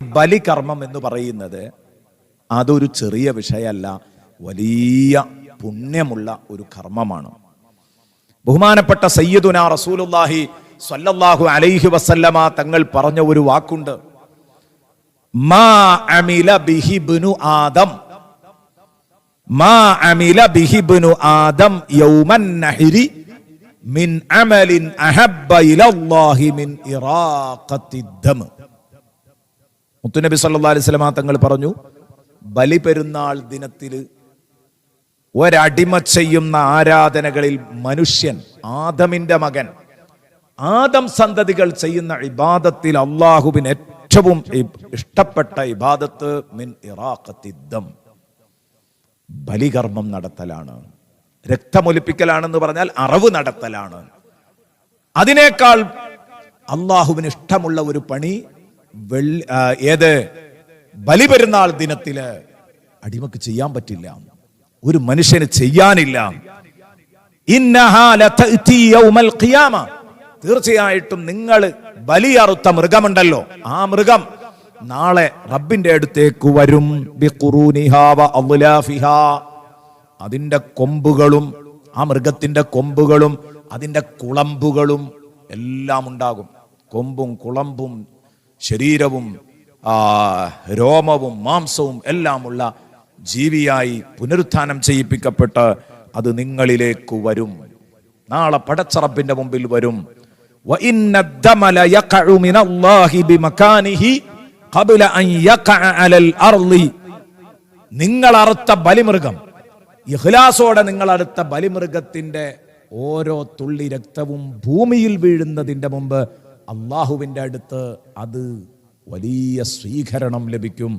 ബലികർമ്മം എന്ന് പറയുന്നത് അതൊരു ചെറിയ വിഷയമല്ല, വലിയ പുണ്യമുള്ള ഒരു കർമ്മമാണ്. ബഹുമാനപ്പെട്ട സയ്യിദുനാ റസൂലുള്ളാഹി സ്വല്ലല്ലാഹു അലൈഹി വസല്ലമ തങ്ങൾ പറഞ്ഞ ഒരു വാക്കുണ്ട്, മാ അമില ബിഹി ഇബ്നു ആദം, മാ അമില ബിഹി ഇബ്നു ആദം യൗമൻ നഹരി മിൻ അമലിൻ അഹബ്ബ ഇലല്ലാഹി മിൻ ഇറാഖത്തി ദം. മുത്തുനബി സല്ലല്ലാഹു അലൈഹി വസല്ലമ തങ്ങൾ പറഞ്ഞു, ബലിപെരുന്നാൾ ദിനത്തിൽ ഒരടിമ ചെയ്യുന്ന ആരാധനകളിൽ മനുഷ്യൻ, ആദമിന്റെ മകൻ, ആദം സന്തതികൾ ചെയ്യുന്ന ഇബാദത്തിൽ അള്ളാഹുവിന് ഏറ്റവും ഇഷ്ടപ്പെട്ട ഇബാദത്ത് മിൻ ഇറാഖത്തി ദം, ബലികർമ്മം നടത്തലാണ്. രക്തമൊലിപ്പിക്കലാണെന്ന് പറഞ്ഞാൽ അറവ് നടത്തലാണ്. അതിനേക്കാൾ അള്ളാഹുവിന് ഇഷ്ടമുള്ള ഒരു പണി ഏത് ബലിപെരുന്നാൾ ദിനത്തില് അടിമക്ക് ചെയ്യാൻ പറ്റില്ല, ഒരു മനുഷ്യന് ചെയ്യാനില്ല. തീർച്ചയായിട്ടും നിങ്ങൾ ബലിയറുത്ത മൃഗമുണ്ടല്ലോ, ആ മൃഗം നാളെ റബ്ബിന്റെ അടുത്തേക്ക് വരും. അതിന്റെ കൊമ്പുകളും, ആ മൃഗത്തിന്റെ കൊമ്പുകളും അതിന്റെ കുളമ്പുകളും എല്ലാം ഉണ്ടാകും. കൊമ്പും കുളമ്പും ശരീരവും രോമവും മാംസവും എല്ലാമുള്ള ജീവിയായി പുനരുത്ഥാനം ചെയ്യിപ്പിക്കപ്പെട്ട് അത് നിങ്ങളിലേക്ക് വരും. നാളെ പടച്ച റബ്ബിന്റെ മുമ്പിൽ വരും. നിങ്ങൾ അറുത്ത ബലിമൃഗം, ഇഖ്ലാസോടെ നിങ്ങൾ അടുത്ത ബലിമൃഗത്തിന്റെ ഓരോ തുള്ളി രക്തവും ഭൂമിയിൽ വീഴുന്നതിന്റെ മുമ്പ് അള്ളാഹുവിന്റെ അടുത്ത് അത് വലിയ സ്വീകരണം ലഭിക്കും.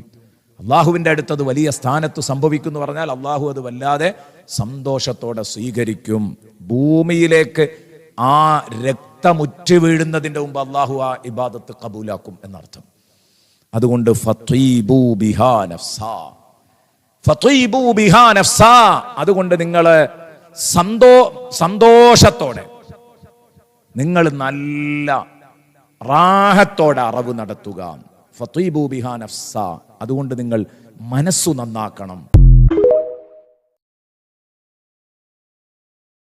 അള്ളാഹുവിന്റെ അടുത്ത് അത് വലിയ സ്ഥാനത്ത് സംഭവിക്കും എന്ന് പറഞ്ഞാൽ അള്ളാഹു അത് വല്ലാതെ സന്തോഷത്തോടെ സ്വീകരിക്കും. ഭൂമിയിലേക്ക് ആ രക്തമുറ്റ് വീഴുന്നതിന്റെ മുമ്പ് അള്ളാഹു ആ ഇബാദത്ത് കബൂലാക്കും എന്നർത്ഥം. അതുകൊണ്ട് അതുകൊണ്ട് നിങ്ങൾ സന്തോഷത്തോടെ, നിങ്ങൾ നല്ല റാഹത്തോടെ അറവ് നടത്തുക. ഫത്വീബു ബിഹാ നഫ്സ, അതുകൊണ്ട് നിങ്ങൾ മനസ്സു നന്നാക്കണം.